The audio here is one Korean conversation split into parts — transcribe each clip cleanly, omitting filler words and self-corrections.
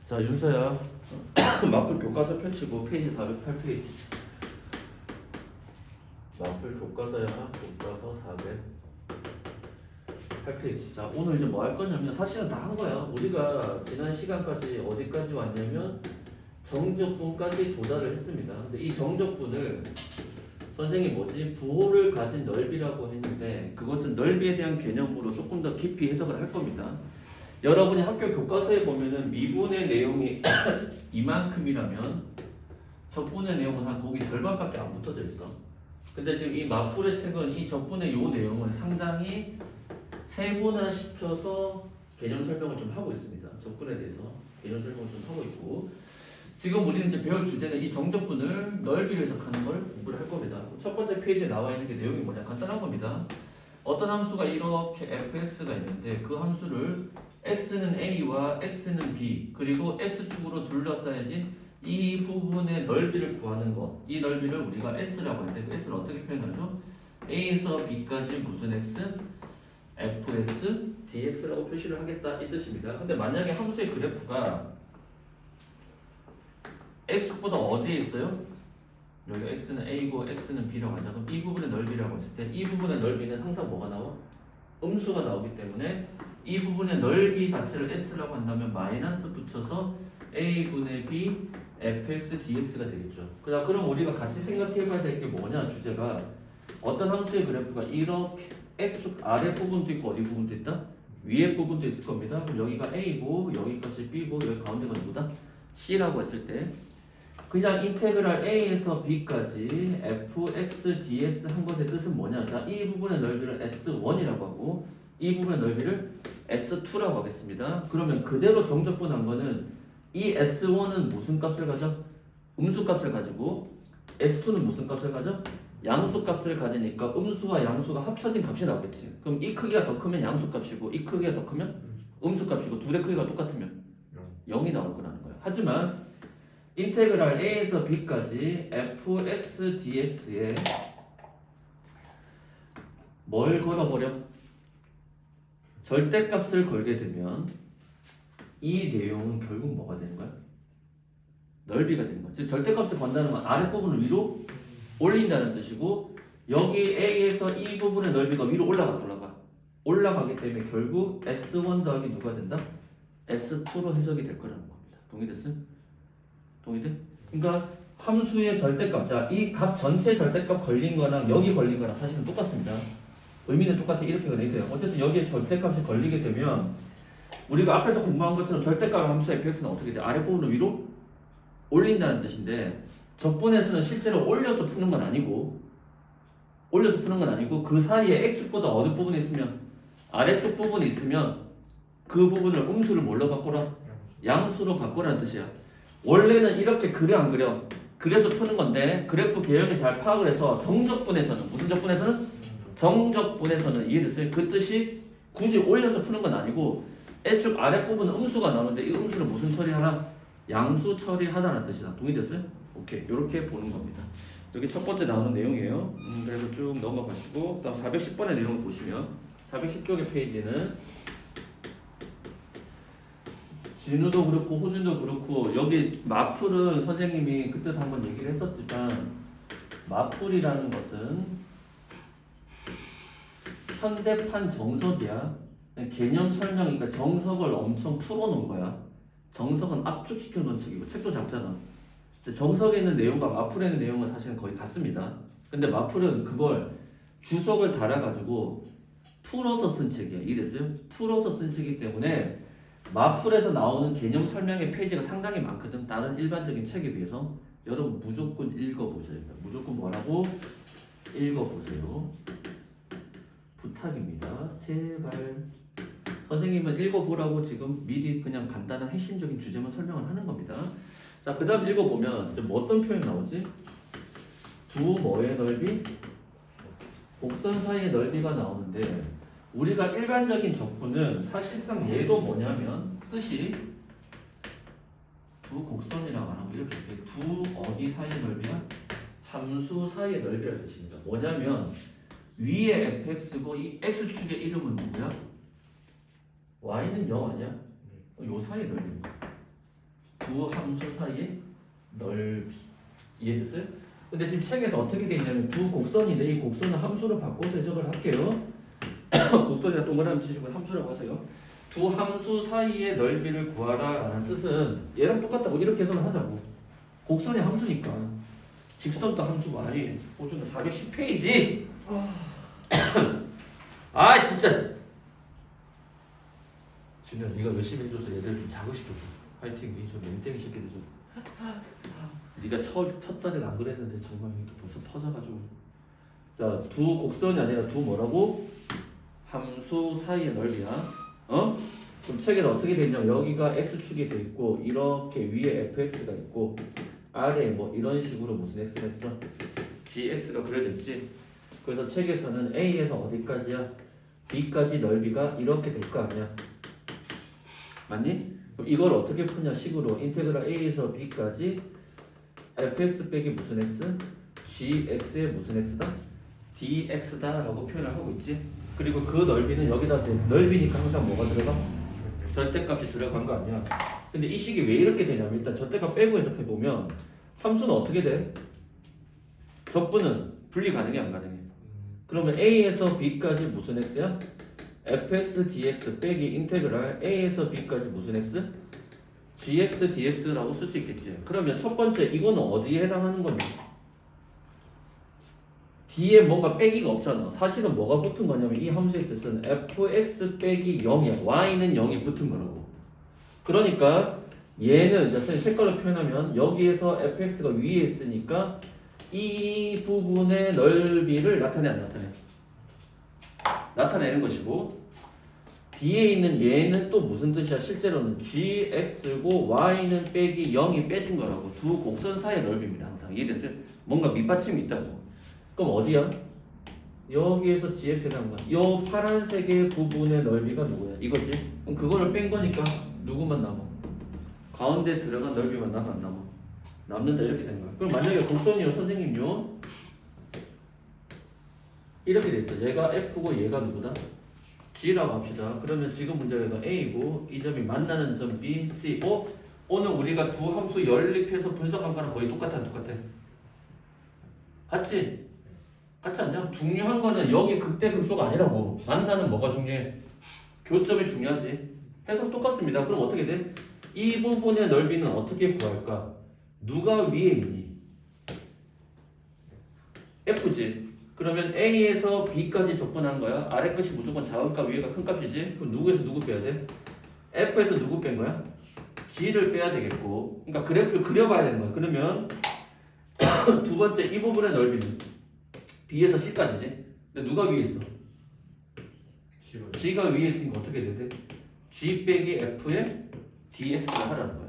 자, 윤서야. 마플 교과서 펼치고 페이지 408페이지. 마플 교과서야. 교과서 408페이지. 자, 오늘 이제 뭐 할 거냐면 사실은 다 한 거야. 우리가 지난 시간까지 어디까지 왔냐면 정적분까지 도달을 했습니다. 근데 이 정적분을 선생님이 부호를 가진 넓이라고 했는데 그것은 넓이에 대한 개념으로 조금 더 깊이 해석을 할 겁니다. 여러분이 학교 교과서에 보면은 미분의 내용이 이만큼이라면 적분의 내용은 한 거기 절반밖에 안 붙어져 있어. 근데 지금 이 마풀의 책은 이 적분의 요 내용을 상당히 세분화시켜서 개념 설명을 좀 하고 있습니다. 적분에 대해서 개념 설명을 좀 하고 있고, 지금 우리는 이제 배울 주제는 이 정적분을 넓이로 해석하는 걸 공부를 할 겁니다. 첫 번째 페이지에 나와 있는 게 내용이 뭐냐, 간단한 겁니다. 어떤 함수가 이렇게 fx가 있는데 그 함수를 x는 a와 x는 b 그리고 x축으로 둘러싸여진 이 부분의 넓이를 구하는 것, 이 넓이를 우리가 s라고 하는데 그 s를 어떻게 표현하죠? a에서 b까지 무슨 x? fx dx라고 표시를 하겠다 이 뜻입니다. 근데 만약에 함수의 그래프가 x보다 어디에 있어요? 여기 x는 a고 x는 b라고 하자. 그럼 이 부분의 넓이라고 했을 때 이 부분의 넓이는 항상 뭐가 나와? 음수가 나오기 때문에 이 부분의 넓이 자체를 s라고 한다면 마이너스 붙여서 a분의 b fx dx가 되겠죠. 그럼 우리가 같이 생각해봐야 될 게 뭐냐, 주제가 어떤 함수의 그래프가 이렇게 x축 아래 부분도 있고 어디 부분도 있다? 위에 부분도 있을 겁니다. 그럼 여기가 a고 여기까지 b고 여기 가운데가 누구다? c라고 했을 때 그냥 인테그랄 a에서 b까지 fx dx 한 것의 뜻은 뭐냐? 자, 이 부분의 넓이를 s1이라고 하고 이 부분의 넓이를 s2라고 하겠습니다. 그러면 그대로 정적분한 거는 이 s1은 무슨 값을 가져? 음수 값을 가지고 s2는 무슨 값을 가져? 양수 값을 가지니까 음수와 양수가 합쳐진 값이 나오겠지. 그럼 이 크기가 더 크면 양수 값이고 이 크기가 더 크면 음수 값이고 둘의 크기가 똑같으면 0이 나올 거라는 거야. 하지만 인테그랄 a에서 b까지 fx dx에 뭘 걸어버려? 절대값을 걸게 되면 이 내용은 결국 뭐가 되는 거야? 넓이가 되는 거야. 즉 절대값을 건다는 건 아랫부분을 위로 올린다는 뜻이고, 여기 a에서 이 부분의 넓이가 위로 올라가기 때문에 결국 s1 더하기 누가 된다? s2로 해석이 될 거라는 겁니다. 동의됐어요? 동의돼? 그러니까 함수의 절대값, 자, 이 값 전체 절대값 걸린 거랑 여기 걸린 거랑 사실은 똑같습니다. 의미는 똑같아. 이렇게 그려야 돼요. 어쨌든 여기에 절대값이 걸리게 되면 우리가 앞에서 공부한 것처럼 절대값 함수 fx는 어떻게 돼? 아랫부분을 위로 올린다는 뜻인데 적분에서는 실제로 올려서 푸는 건 아니고 그 사이에 x축보다 어느 부분이 있으면 아래쪽 부분이 있으면 그 부분을 음수를 뭘로 바꿔라? 양수로 바꿔라는 뜻이야. 원래는 이렇게 그려 안 그려? 그래서 푸는 건데 그래프 개형을 잘 파악을 해서 정적분에서는 무슨 적분에서는? 정적분에서는 이해됐어요? 그 뜻이 굳이 올려서 푸는 건 아니고 S축 아랫부분 음수가 나오는데 이 음수를 무슨 처리하라? 양수 처리하다는 뜻이다. 동의됐어요? 오케이, 이렇게 보는 겁니다. 여기 첫 번째 나오는 내용이에요. 그래서 쭉 넘어가시고 다음 410번의 내용을 보시면 410쪽의 페이지는 진우도 그렇고 호준도 그렇고 여기 마풀은 선생님이 그때도 한번 얘기를 했었지만 마풀이라는 것은 현대판 정석이야. 개념 설명이니까 정석을 엄청 풀어놓은 거야. 정석은 압축시켜 놓은 책이고 책도 작잖아. 정석에 있는 내용과 마풀에 있는 내용은 사실은 거의 같습니다. 근데 마풀은 그걸 주석을 달아가지고 풀어서 쓴 책이야. 이해됐어요? 풀어서 쓴 책이기 때문에 마풀에서 나오는 개념 설명의 페이지가 상당히 많거든. 다른 일반적인 책에 비해서. 여러분 무조건 읽어보세요. 무조건 뭐라고? 읽어보세요. 부탁입니다. 제발. 선생님은 읽어보라고 지금 미리 그냥 간단한 핵심적인 주제만 설명을 하는 겁니다. 자, 그 다음 읽어보면 이제 뭐 어떤 표현 나오지? 두 뭐의 넓이? 곡선 사이의 넓이가 나오는데 우리가 일반적인 적분은 사실상 얘도 뭐냐면 뜻이 두 곡선이라고 하고 이렇게 두 어디 사이의 넓이야? 함수 사이의 넓이라는 뜻입니다. 뭐냐면 위에 fx고 이 x축의 이름은 누구야? y는 0 아니야? 요 사이의 넓이입니다. 두 함수 사이의 넓이. 이해됐어요? 근데 지금 책에서 어떻게 돼 있냐면 두 곡선인데 이 곡선을 함수로 바꿔서 해석을 할게요. 곡선이나 동그라미 치시고 함수라고 하세요. 두 함수 사이의 넓이를 구하라 라는 뜻은 얘랑 똑같다고 이렇게 해석을 하자고. 곡선이 함수니까 직선도 함수고. 아니 호주는 410페이지. 아 진짜 진짜 네가 열심히 해줘서 얘들 좀 자극시켜줘. 화이팅. 좀 맹땡이 시키들 좀. 네가 첫 달엔 안 그랬는데 정말 또 벌써 퍼져가지고. 자, 두 곡선이 아니라 두 뭐라고? 함수 사이의 넓이야. 어? 그럼 책에서 어떻게 되냐면 여기가 x축이 돼 있고 이렇게 위에 fx가 있고 아래에 뭐 이런 식으로 무슨 x가 있어? gx가 그려져 있지. 그래서 책에서는 a에서 어디까지야? b까지 넓이가 이렇게 될 거 아니야. 맞니? 그럼 이걸 어떻게 푸냐 식으로 인테그랄 a에서 b까지 fx 빼기 무슨 x? gx의 무슨 x다? dx다 라고 표현을 하고 있지. 그리고 그 넓이는 여기다 넓이니까 항상 뭐가 들어가? 절대값이 들어간 거 아니야. 근데 이 식이 왜 이렇게 되냐면 일단 절대값 빼고 해석해보면 함수는 어떻게 돼? 적분은 분리 가능해 안 가능해? 그러면 a에서 b까지 무슨 x야? fx dx 빼기 인테그랄 a에서 b까지 무슨 x? gx dx라고 쓸 수 있겠지. 그러면 첫 번째 이거는 어디에 해당하는 거냐? 뒤에 뭔가 빼기가 없잖아. 사실은 뭐가 붙은 거냐면 이 함수의 뜻은 fx 빼기 0이야. y는 0이 붙은 거라고. 그러니까 얘는 이제 색깔로 표현하면 여기에서 fx가 위에 있으니까 이 부분의 넓이를 나타내 안 나타내? 나타내는 것이고 뒤에 있는 얘는 또 무슨 뜻이야? 실제로는 gx고 y는 빼기 0이 빼진 거라고. 두 곡선 사이의 넓이입니다. 항상 이해됐어요? 뭔가 밑받침이 있다고. 그럼 어디야? 여기에서 gx에 해당한 거야. 요 파란색의 부분의 넓이가 누구야? 이거지? 그럼 그거를 뺀 거니까 누구만 남아? 가운데 들어간 넓이만 남아 안 남아? 남는다 이렇게 된 거야. 그럼 만약에 곡선이요 선생님요 이렇게 돼 있어. 얘가 f고 얘가 누구다? g라고 합시다. 그러면 지금 문제가 a고 이 점이 만나는 점 b, c. 오늘 우리가 두 함수 연립해서 분석한 거랑 거의 똑같아 안 똑같아? 같지? 같지 않냐? 중요한 거는 여기 극대 극소가 아니라고. 만나는 뭐가 중요해? 교점이 중요하지. 해석 똑같습니다. 그럼 어떻게 돼? 이 부분의 넓이는 어떻게 구할까? 누가 위에 있니? F지. 그러면 A에서 B까지 적분한 거야. 아래 끝이 무조건 작은 값, 위에가 큰 값이지. 그럼 누구에서 누구 빼야 돼? F에서 누구 뺀 거야? G를 빼야 되겠고. 그러니까 그래프를 그려봐야 되는 거야. 그러면 두 번째 이 부분의 넓이는 B에서 C까지지. 근데 누가 위에 있어? G가 위에 있으니까 어떻게 돼야 돼? G 빼기 F에 dx를 하라는 거야.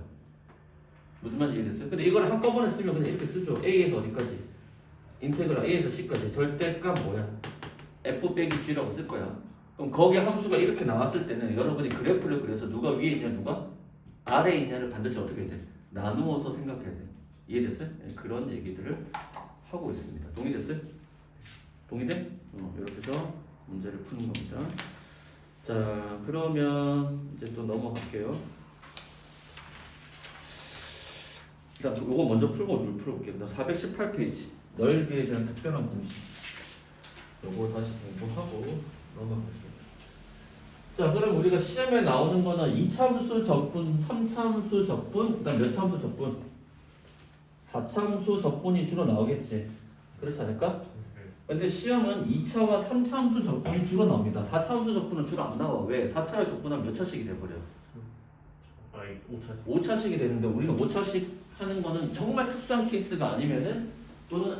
무슨 말인지 이해됐어요? 근데 이걸 한꺼번에 쓰면 그냥 이렇게 쓰죠. A에서 어디까지? 인테그랄 A에서 C까지. 절대값 뭐야? F 빼기 G라고 쓸 거야. 그럼 거기에 함수가 이렇게 나왔을 때는 여러분이 그래프를 그려서 누가 위에 있냐 누가 아래에 있냐를 반드시 어떻게 해야 돼? 나누어서 생각해야 돼. 이해됐어요? 네, 그런 얘기들을 하고 있습니다. 동의됐어요? 동의돼? 이렇게 해서 문제를 푸는 겁니다. 자, 그러면 이제 또 넘어갈게요. 일단 요거 먼저 풀고 룰 풀어볼게요. 그다음 418페이지 넓이에 대한 특별한 공식. 요거 다시 공부하고 넘어갈게요. 자, 그럼 우리가 시험에 나오는 거는 2차함수 적분, 3차함수 적분, 그다음 몇 차함수 적분? 4차함수 적분이 주로 나오겠지. 그렇지 않을까? 근데 시험은 2차와 3차함수 적분이 주로 나옵니다. 4차함수 적분은 주로 안 나와. 왜? 4차를 적분하면 몇 차씩이 돼버려? 5차씩이 되는데 우리는 5차씩 하는 거는 정말 특수한 케이스가 아니면은 또는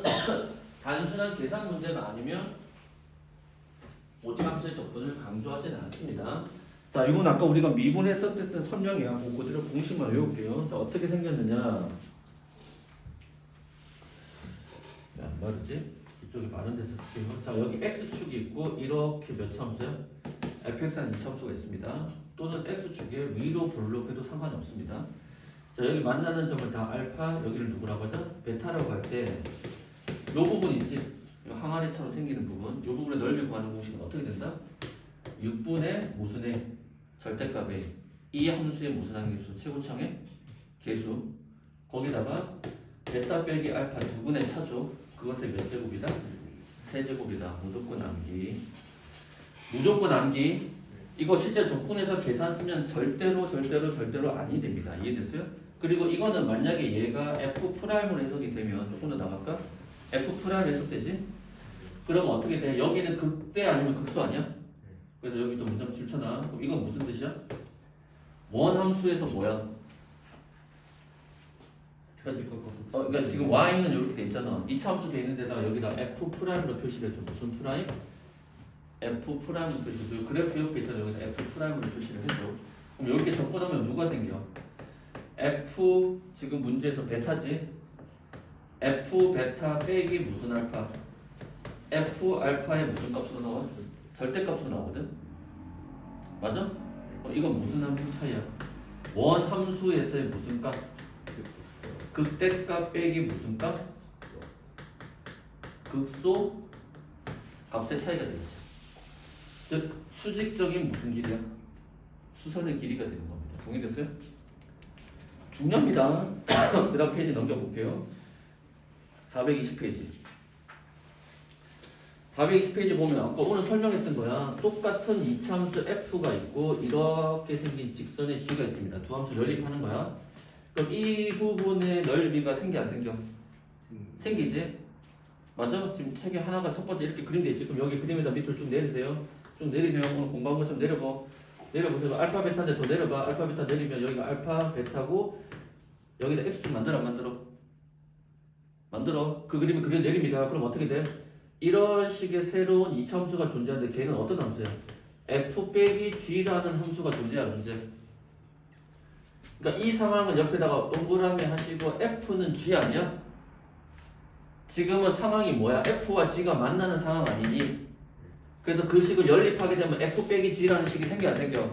단순한 계산 문제가 아니면 5차함수의 적분을 강조하지는 않습니다. 자, 이건 아까 우리가 미분했었던 설명이야. 그대로 공식만 외울게요. 자, 어떻게 생겼느냐? 왜 안 바르지? 이쪽에 많은 데서 쓸게요. 자, 여기 x축이 있고 이렇게 몇 차함수야? fx는 2차함수가 있습니다. 또는 x축에 위로 볼록해도 상관이 없습니다. 자, 여기 만나는 점을 다 알파, 여기를 누구라고 하죠? 베타라고 할 때 이 부분 있지? 항아리처럼 생기는 부분, 이 부분의 넓이 구하는 공식은 어떻게 된다? 6분의 무슨 의 절대값에 이 함수의 무슨 항계수 최고창의 개수 거기다가 베타 빼기 알파 두 분의 차죠. 그것의 몇 제곱이다? 세제곱이다. 무조건 암기. 무조건 암기. 이거 실제 적분해서 계산 쓰면 절대로 아니 됩니다. 이해됐어요? 그리고 이거는 만약에 얘가 F'으로 해석이 되면 조금 더 나갈까? F'로 해석되지? 그럼 어떻게 돼? 여기는 극대 아니면 극소 아니야? 그래서 여기 또 문장 줄쳐놔. 그럼 이건 무슨 뜻이야? 원함수에서 뭐야? 그러니까 지금 y는 이렇게 돼 있잖아. 이차함수 돼 있는 데다가 여기다 F'로 표시를 해줘. 무슨 프라임? F'로 표시. 그래프 옆에 있잖아. 여기다 F'로 표시를 해줘. 그럼 이렇게 접근하면 누가 생겨? F 지금 문제에서 베타지? F 베타 빼기 무슨 알파? F 알파의 무슨 값으로 나와? 절대값으로 나오거든? 맞아? 이건 무슨 함수 차이야? 원 함수에서의 무슨 값? 극대값 빼기 무슨 값? 극소 값의 차이가 되지. 즉 수직적인 무슨 길이야? 수선의 길이가 되는 겁니다. 동의됐어요? 중요합니다. 그 다음 페이지 넘겨볼게요. 420페이지. 420페이지 보면 아까 오늘 설명했던 거야. 똑같은 이차함수 f가 있고 이렇게 생긴 직선의 g가 있습니다. 두 함수 연립하는 거야. 그럼 이 부분의 넓이가 생겨 안 생겨? 생기지? 맞아? 지금 책에 하나가 첫 번째 이렇게 그림되어 있지. 그럼 여기 그림에다 밑으로 쭉 내리세요. 쭉 내리세요. 오늘 공부한 것처럼 내려보세요. 알파 베타인데 더 내려봐. 알파 베타 내리면 여기가 알파 베타고 여기다 x 좀 만들어 안 만들어? 만들어. 그 그림을 그려 내립니다. 그럼 어떻게 돼? 이런 식의 새로운 이차함수가 존재하는데 걔는 어떤 함수야? f 빼기 g라는 함수가 존재해 안 존재? 그러니까 이 상황은 옆에다가 동그라미 하시고 f는 g 아니야? 지금은 상황이 뭐야? f와 g가 만나는 상황 아니니? 그래서 그 식을 연립하게 되면 f 빼기 g라는 식이 생겨 안 생겨?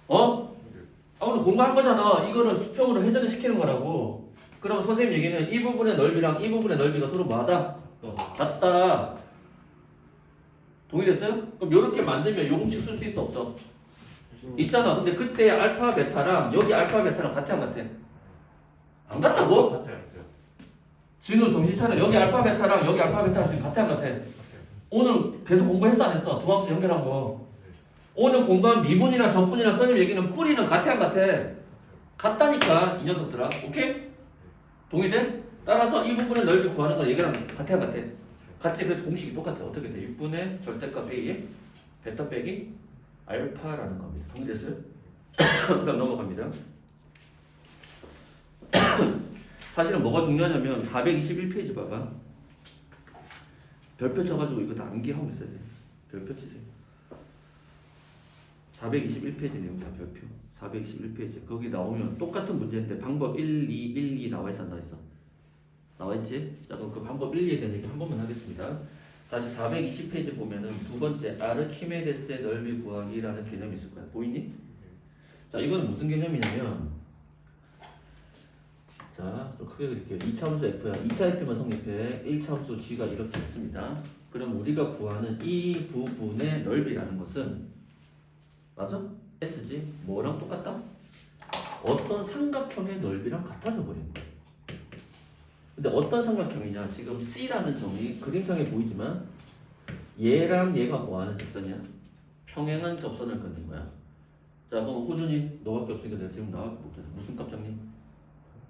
어? 오늘 공부한 거잖아. 이거를 수평으로 회전을 시키는 거라고. 그럼 선생님 얘기는 이 부분의 넓이랑 이 부분의 넓이가 서로 뭐하다? 같다. 동의됐어요? 그럼 이렇게 만들면 요 공식 쓸 수 있어 없어? 있잖아. 근데 그때 알파 베타랑 여기 알파 베타랑 같아 안 같아? 안 같다고? 같아요. 진우 정신 차려. 여기 알파 베타랑 여기 알파 베타랑 지금 같아 안 같아? 오늘 계속 공부했어 안 했어? 두 함수 연결한 거. 오늘 공부한 미분이랑 적분이랑 선생님 얘기는 뿌리는 같아 안 같아? 같다니까 이 녀석들아. 오케이? 동의돼? 따라서 이 부분의 넓이 구하는 거 얘기랑 같아 안 같아? 같이. 그래서 공식이 똑같아. 어떻게 돼? 6분의 절대값 빼기 베타 빼기 알파라는 겁니다. 동의됐어요? 그다음 넘어갑니다. 사실은 뭐가 중요하냐면 421페이지 봐봐. 별표 쳐가지고 이거 다 암기하고 있어야 돼. 별표 치세요. 421페이지 내용 다 별표. 421페이지 거기 나오면 똑같은 문제인데 방법 1, 2, 1, 2 나와 있어 안 나와 있어? 나와 있지? 자 그럼 그 방법 1, 2에 대한 얘기 한 번만 하겠습니다. 다시 420페이지 보면은 두 번째 아르키메데스의 넓이 구하기라는 개념이 있을 거야. 보이니? 자 이거는 무슨 개념이냐면 자 좀 크게 그릴게요. 2차 함수 f야. 2차 f만 성립해. 1차 함수 g가 이렇게 있습니다. 그럼 우리가 구하는 이 부분의 넓이라는 것은 맞아? s지? 뭐랑 똑같다? 어떤 삼각형의 넓이랑 같아져 버리는 거야. 근데 어떤 삼각형이냐? 지금 C라는 점이 그림상에 보이지만 얘랑 얘가 뭐하는 직선이야? 평행한 접선을 긋는 거야. 자 그럼 호준이 너밖에 없으니까 내가 지금 나밖에 못해. 무슨 값 정리?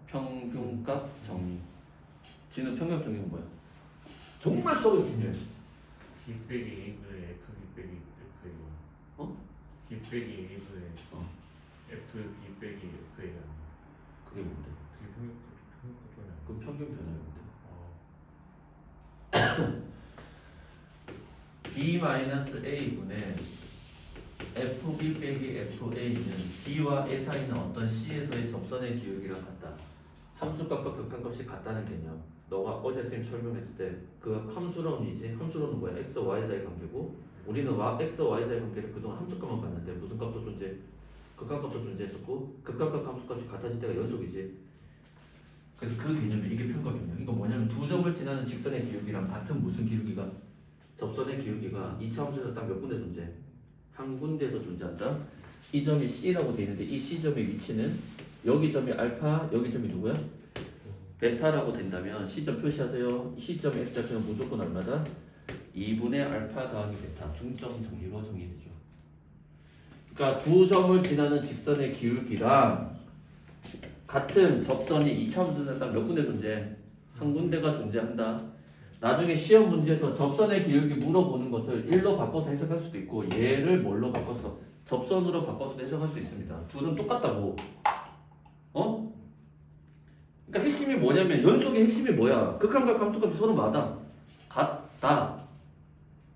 평균값 정리. 지금 평균값 정리는 뭐야? 정말 수업이 중요해. B 빼기 1분의 F B 빼기 F예요. 어? B 빼기 1분의 F B 빼기 F예요. 그게 뭔데? 그게 평균값이잖아요. 그럼 평균 변화인데. B-A분의 FB 빼기 FA는 B와 A 사이는 어떤 C에서의 접선의 기울기랑 같다. 함수값과 극한값이 같다는 개념. 너가 어제 선생님 설명했을 때 그 함수론이지. 함수론은 뭐야? X, Y 사이 관계고 우리는 X, Y 사이 관계를 그동안 함수값만 봤는데 무슨 값도 존재? 극한값도 존재했었고 극한값 함수값이 같아질 때가 연속이지. 그래서 그 개념이 이게 평가개념. 이거 뭐냐면 두 점을 지나는 직선의 기울기랑 같은 무슨 기울기가? 접선의 기울기가 2차 함수에서 딱 몇 군데 존재? 한 군데에서 존재한다. 이 점이 C라고 되어 있는데 이 C점의 위치는 여기 점이 알파, 여기 점이 누구야? 베타라고 된다면 C점 표시하세요. C점 X좌표는 무조건 얼마다? 2분의 알파 더하기 베타. 중점 정리로 정리되죠. 그러니까 두 점을 지나는 직선의 기울기랑 같은 접선이 이차함수는 딱 몇 군데 존재해? 한 군데가 존재한다. 나중에 시험 문제에서 접선의 기울기 물어보는 것을 1로 바꿔서 해석할 수도 있고 얘를 뭘로 바꿔서 접선으로 바꿔서 해석할 수 있습니다. 둘은 똑같다고. 어? 그러니까 핵심이 뭐냐면 연속의 핵심이 뭐야? 극한과 함수값이 서로 맞아. 같다.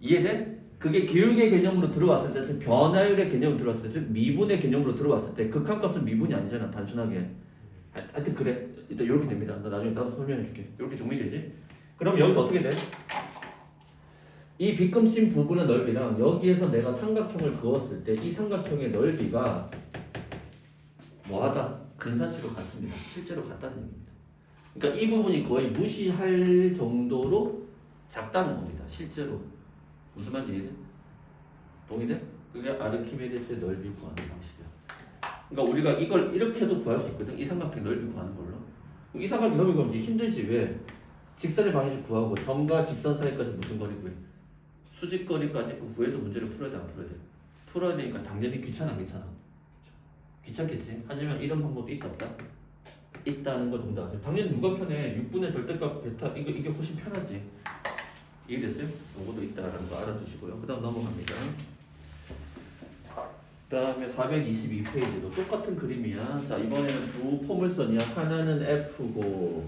이해돼? 그게 기울기의 개념으로 들어왔을 때, 즉 변화율의 개념으로 들어왔을 때, 즉 미분의 개념으로 들어왔을 때 극한값은 미분이 아니잖아. 단순하게. 하여튼 그래. 일단 이렇게 됩니다. 나 나중에 따로 설명해줄게. 이렇게 정리되지? 그럼 여기서 어떻게 돼? 이 빗금친 부분의 넓이랑 여기에서 내가 삼각형을 그었을 때 이 삼각형의 넓이가 뭐하다? 근사치로 같습니다. 실제로 같다는 얘기입니다. 그러니까 이 부분이 거의 무시할 정도로 작다는 겁니다. 실제로. 무슨 말인지 이해돼? 동의돼? 그게 아르키메데스의 넓이 구하는 방식이야. 그러니까 우리가 이걸 이렇게도 구할 수 있거든. 이 삼각형 넓이 구하는 걸로. 그럼 이 삼각형 넓이 구하면 이제 힘들지. 왜? 직선의 방향식 구하고 점과 직선 사이까지 무슨 거리 구해? 수직거리까지 구해서 문제를 풀어야 돼, 안 풀어야 돼? 풀어야 되니까 당연히 귀찮아. 귀찮겠지. 하지만 이런 방법도 있다 없다? 있다는 거 정도 아세요? 당연히 누가 편해? 6분의 절대값 베타 이게 훨씬 편하지. 이해됐어요? 요거도 있다라는 거 알아두시고요. 그 다음 넘어갑니다. 그 다음에 422페이지도 똑같은 그림이야. 자, 이번에는 두 포물선이야. 하나는 F고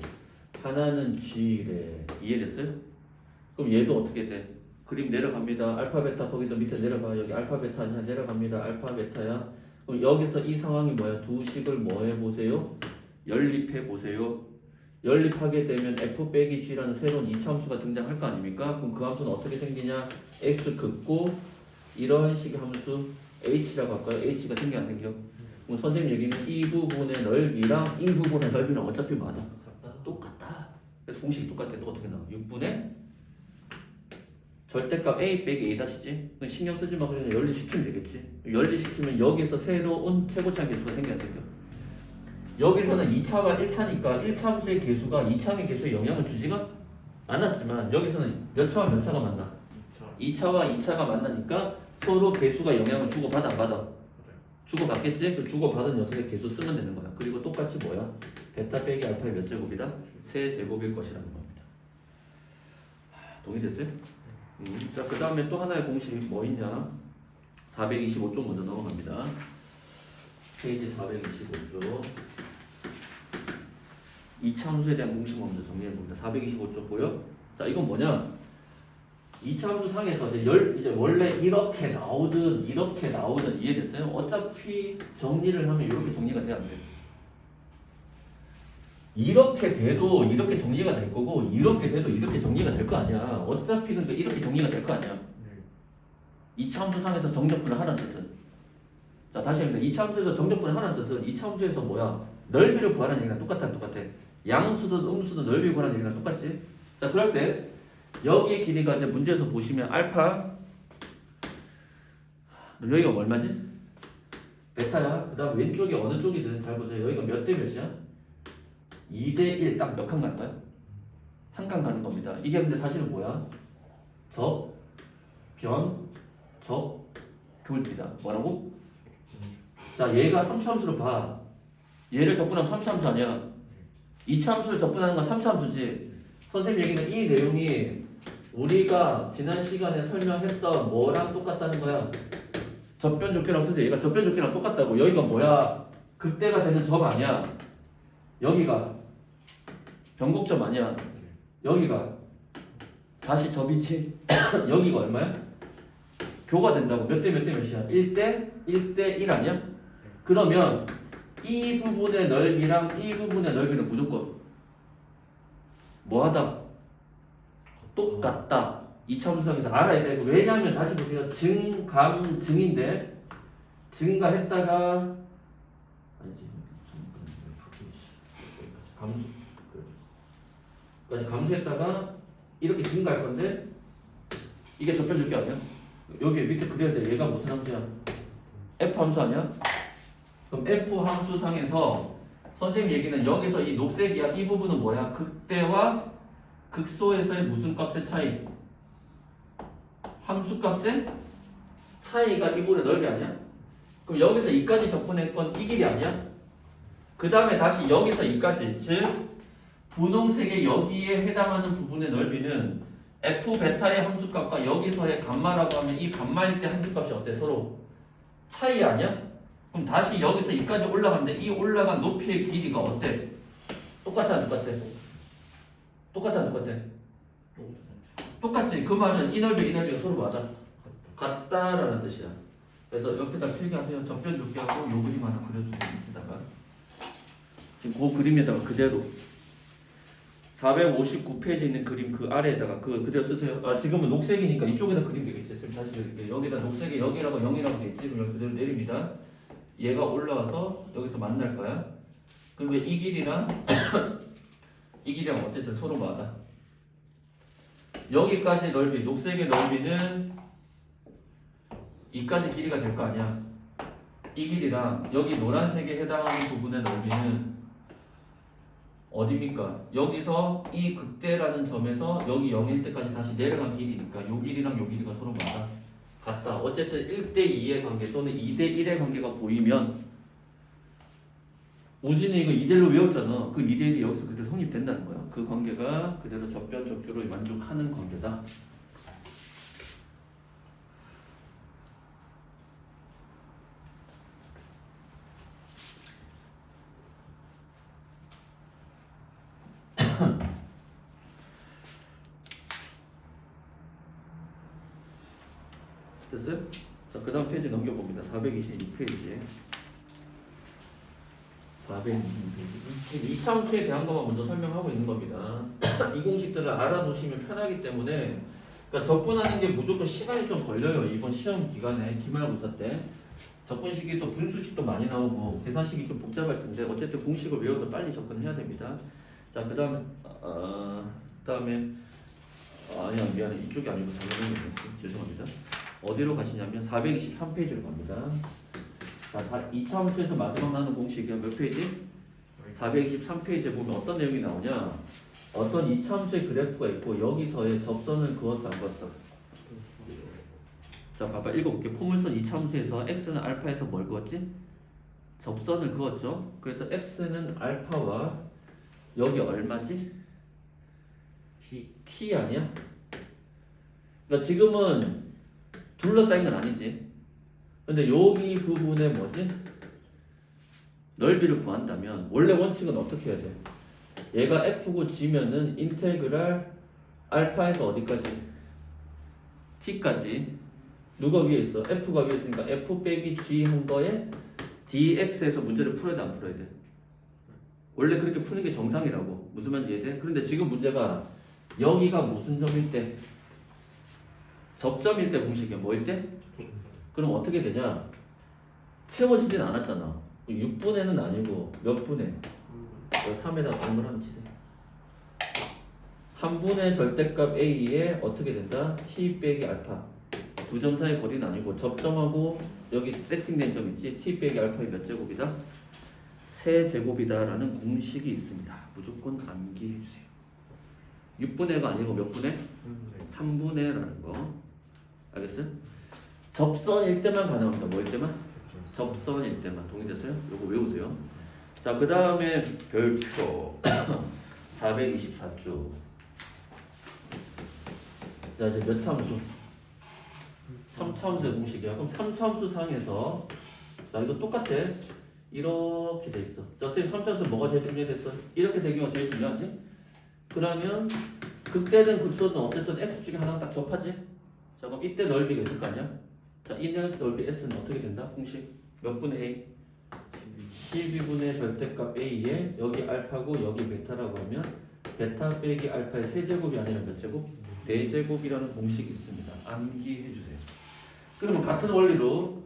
하나는 G래. 이해됐어요? 그럼 얘도 어떻게 돼? 그림 내려갑니다. 알파 베타 거기도 밑에 내려가. 여기 알파 베타 아니야? 내려갑니다. 알파 베타야. 그럼 여기서 이 상황이 뭐야? 두 식을 뭐 해보세요? 연립해 보세요. 연립하게 되면 f 빼기 g라는 새로운 이차함수가 등장할 거 아닙니까? 그럼 그 함수는 어떻게 생기냐? x 긋고 이런 식의 함수 h라고 할까요? h가 생겨 안 생겨? 그럼 선생님 얘기는 이 부분의 넓이랑 이 부분의 넓이랑 어차피 맞아. 똑같다. 그래서 공식이 똑같아. 또 어떻게 나와? 6분의 절대값 a 빼기 a 다시지? 신경 쓰지 말고 그냥 연립시키면 되겠지? 연립시키면 여기서 새로운 최고차의 개수가 생겨 안 생겨? 여기서는 2차와 1차니까 1차 함수의 개수가 2차의 개수에 영향을 주지가 않았지만 여기서는 몇 차와 몇 차가 만나? 2차와 2차가 만나니까 서로 개수가 영향을 주고받아 안 받아? 주고받겠지? 그 주고받은 녀석의 개수 쓰면 되는 거야. 그리고 똑같이 뭐야? 베타 빼기 알파의 몇 제곱이다? 세제곱일 것이라는 겁니다. 동의됐어요? 자, 그 다음에 또 하나의 공식이 뭐 있냐? 425쪽 먼저 넘어갑니다. 페이지 425쪽. 이차함수에 대한 공식 먼저 정리해봅니다. 425쪽 보여? 자, 이건 뭐냐? 이차함수 상에서 이제 원래 이렇게 나오든 이해됐어요? 어차피 정리를 하면 이렇게 정리가 돼야 안 돼. 이렇게 돼도 이렇게 정리가 될 거고 이렇게 돼도 이렇게 정리가 될 거 아니야. 어차피 그러니까 이렇게 정리가 될 거 아니야. 이차함수 상에서 정적분을 하라는 뜻은. 자, 다시 합니다. 이차함수에서 정적분을 하라는 뜻은 이차함수에서 뭐야? 넓이를 구하라는 얘기랑 똑같아. 양수든 음수든 넓이 구하라는 얘기랑 똑같지? 자, 그럴 때 여기의 길이가 이제 문제에서 보시면 알파 여기가 얼마지? 베타야. 그 다음 왼쪽이 어느 쪽이든 잘 보세요. 여기가 몇 대 몇이야? 2대 1 딱 몇 칸 갈까요? 한 칸 가는 겁니다. 이게 근데 사실은 뭐야? 적, 변, 적, 교입니다. 뭐라고? 자, 얘가 3차함수로 봐. 얘를 적분하면 3차함수 아니야? 2차함수를 적분하는 건 3차함수지. 선생님 얘기는 이 내용이 우리가 지난 시간에 설명했던 뭐랑 똑같다는 거야? 접변적기랑 쓰세요. 얘가 접변적기랑 똑같다고. 여기가 뭐야? 극대가 되는 접 아니야? 여기가 변곡점 아니야? 여기가 다시 접이지? 여기가 얼마야? 교가 된다고. 몇 대 몇 대 몇이야? 1대 1 아니야? 그러면 이 부분의 넓이랑 이 부분의 넓이는 무조건 뭐하다? 똑같다. 2차함수상에서 알아야 돼. 왜냐하면 다시 보세요. 증인데 증가했다가 아니지 감수했다가 이렇게 증가할 건데 이게 접변적기 아니야? 여기 밑에 그려야 돼. 얘가 무슨 함수야? F 함수 아니야? 그럼 F 함수상에서 선생님 얘기는 여기서 이 녹색이야. 이 부분은 뭐야? 극대와 극소에서의 무슨 값의 차이? 함수값의 차이가 이 부분의 넓이 아니야? 그럼 여기서 2까지 접근했건 이 길이 아니야? 그 다음에 다시 여기서 2까지, 즉 분홍색의 여기에 해당하는 부분의 넓이는 f 베타의 함수값과 여기서의 감마라고 하면 이 감마일 때 함수값이 어때? 서로 차이 아니야? 그럼 다시 여기서 2까지 올라가는데 이 올라간 높이의 길이가 어때? 똑같아 안 똑같아? 똑같아 안 똑같아? 똑같지. 그 말은 이 넓이가 서로 맞아. 같다라는 뜻이야. 그래서 옆에다 필기하세요. 접변 좋게 하고 요 그림 하나 그려주세요. 밑에다가 지금 그 그림에다가 그대로 459페이지에 있는 그림 그 아래에다가 그대로 쓰세요. 아 지금은 녹색이니까 이쪽에다 그림 되겠지. 지금 다시 드릴게요. 여기다 녹색에 여기라고 0이라고 되겠지. 그럼 여기 그대로 내립니다. 얘가 올라와서 여기서 만날 거야. 그러면 이 길이랑 이 길이랑 어쨌든 서로 맞아. 여기까지 넓이, 녹색의 넓이는 2까지 길이가 될 거 아니야. 이 길이랑 여기 노란색에 해당하는 부분의 넓이는 어디입니까? 여기서 이 극대라는 점에서 여기 0일 때까지 다시 내려간 길이니까 요 길이랑 요 길이가 서로 맞아. 같다. 어쨌든 1대2의 관계 또는 2대1의 관계가 보이면 우진이 이거 2대1로 외웠잖아. 그 2대1이 여기서 그대로 성립된다는 거야. 그 관계가 그대로 접변 접교로 만족하는 관계다. 됐어요? 자, 그 다음 페이지 넘겨봅니다. 426페이지. 426페이지. 이참수에 대한 것만 먼저 설명하고 있는 겁니다. 이 공식들을 알아두시면 편하기 때문에, 그러니까 접근하는 게 무조건 시간이 좀 걸려요. 이번 시험 기간에, 기말고사 때. 접근식이 또 분수식도 많이 나오고, 계산식이 좀 복잡할 텐데, 어쨌든 공식을 외워서 빨리 접근해야 됩니다. 자, 그 다음에, 아니야, 미안해. 이쪽이 아니고 잘못된 거 있었어. 죄송합니다. 어디로 가시냐면 423페이지로 갑니다. 자, 2차 함수에서 마지막 나오는 공식이 몇 페이지? 423페이지에 보면 어떤 내용이 나오냐? 어떤 2차 함수의 그래프가 있고 여기서의 접선을 그었어 안 그었어? 자, 봐봐. 읽어볼게. 포물선 2차 함수에서 x는 알파에서 뭘 그었지? 접선을 그었죠. 그래서 x는 알파와 여기 얼마지? t 아니야? 그러니까 지금은 둘러싸인 건 아니지. 근데 여기 부분에 뭐지? 넓이를 구한다면 원래 원칙은 어떻게 해야 돼? 얘가 f고 g면은 인테그랄 알파에서 어디까지? t까지. 누가 위에 있어? f가 위에 있으니까 f 빼기 g 한 거에 dx에서 문제를 풀어야 돼 안 풀어야 돼? 원래 그렇게 푸는 게 정상이라고. 무슨 말인지 이해돼? 그런데 지금 문제가 여기가 무슨 점일 때? 접점일 때 공식이야. 뭐일 때? 그럼 어떻게 되냐? 채워지진 않았잖아. 6분의는 아니고 몇 분의? 3에다 동그라미 치세요. 3분의 절대값 a에 어떻게 된다? t 빼기 알파. 두 점 사이 거리는 아니고 접점하고 여기 세팅된 점 있지? t 빼기 알파의 몇 제곱이다? 세제곱이다 라는 공식이 있습니다. 무조건 암기해주세요. 6분의가 아니고 몇 분의? 3분의 라는 거. 알겠어요? 접선일 때만 가능합니다. 뭐일 때만? 접선일 때만. 동의되세요? 요거 외우세요. 자, 그 다음에 별표 424쪽. 자, 이제 몇 참수? 3차함수의 공식이야. 그럼 3차함수 상에서 자, 이거 똑같아. 이렇게 돼 있어. 자, 선생님 3차함수 뭐가 제일 중요했어? 이렇게 되기가 제일 중요하지? 그러면 극대든 극소든 어쨌든 x 중에 하나가 딱 접하지? 자, 그럼 이때 넓이가 있을 거 아니야? 자, 이 넓이 s는 어떻게 된다? 공식 몇 분의 a? 12분의 절대값 a에 여기 알파고 여기 베타라고 하면 베타 빼기 알파의 세제곱이 아니라 몇 제곱? 4제곱이라는 공식이 있습니다. 암기해 주세요. 그러면 같은 원리로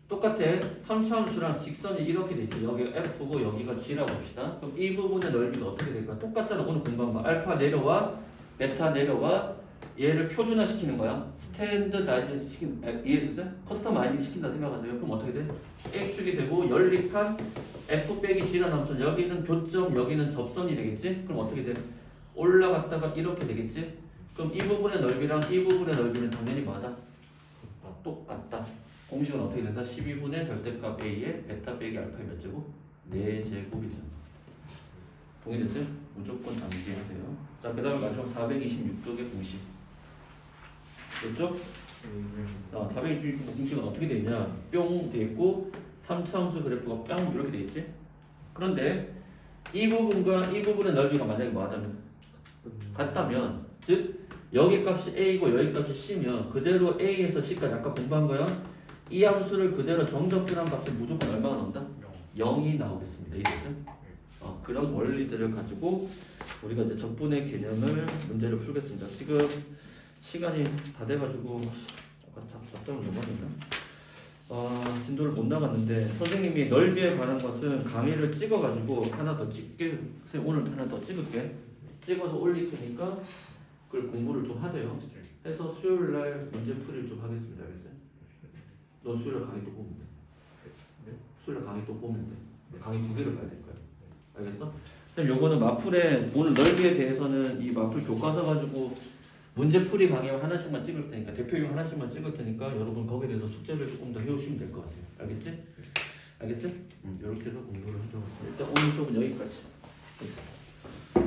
똑같아. 3차함수랑 직선이 이렇게 돼 있죠. 여기가 f고 여기가 g라고 봅시다. 그럼 이 부분의 넓이가 어떻게 될까? 똑같잖아. 오늘 공부한 거. 알파 내려와, 베타 내려와, 얘를 표준화 시키는 거야. 스탠드다이즈 시킨 이해됐어요? 커스터마이징 시킨다 생각하세요. 그럼 어떻게 돼? X축이 되고 연립한 F 빼기 G라 나오면 여기는 교점, 여기는 접선이 되겠지? 그럼 어떻게 돼? 올라갔다가 이렇게 되겠지? 그럼 이 부분의 넓이랑 이 부분의 넓이는 당연히 뭐하다? 똑같다. 공식은 어떻게 된다? 12분의 절대값 A에 베타 빼기 알파의 몇 제곱? 4제곱이잖아. 동의됐어요? 무조건 암기하세요. 자, 그 다음에 마지막 426쪽의 공식. 됐죠? 자, 426쪽 공식은 어떻게 돼 있냐? 뿅 돼 있고 3차함수 그래프가 뿅 이렇게 돼 있지? 그런데 이 부분과 이 부분의 넓이가 만약에 뭐하다면 같다면, 즉 여기 값이 A고 여기 값이 C면 그대로 A에서 C까지 아까 공부한 거야. 이 함수를 그대로 정적분한 값은 무조건 얼마가 나온다? 0이 나오겠습니다. 이해됐어요? 그런 원리들을 가지고 우리가 이제 적분의 개념을 문제를 풀겠습니다. 지금 시간이 다 돼가지고 아까 답장을 못 하니까 진도를 못 나갔는데 선생님이 넓이에 관한 것은 강의를 찍어가지고 하나 더 찍게. 선생님 오늘 하나 더 찍을게. 찍어서 올릴 테니까 그걸 공부를 좀 하세요. 해서 수요일날 문제 풀이를 좀 하겠습니다. 알겠어요? 너 수요일 강의 또 보면 돼. 수요일 강의 또 보면 돼. 강의 2개를 봐야 될 거야. 알겠어? 선생님 요거는 마풀에 오늘 넓이에 대해서는 이 마풀 교과서 가지고 문제풀이 강의를 하나씩만 찍을 테니까 대표용 하나씩만 찍을 테니까 여러분 거기에 대해서 숙제를 조금 더 해오시면 될 것 같아요. 알겠지? 알겠어요? 이렇게 해서 공부를 하도록 하겠습니다. 일단 오늘 수업은 여기까지. 알겠습니다.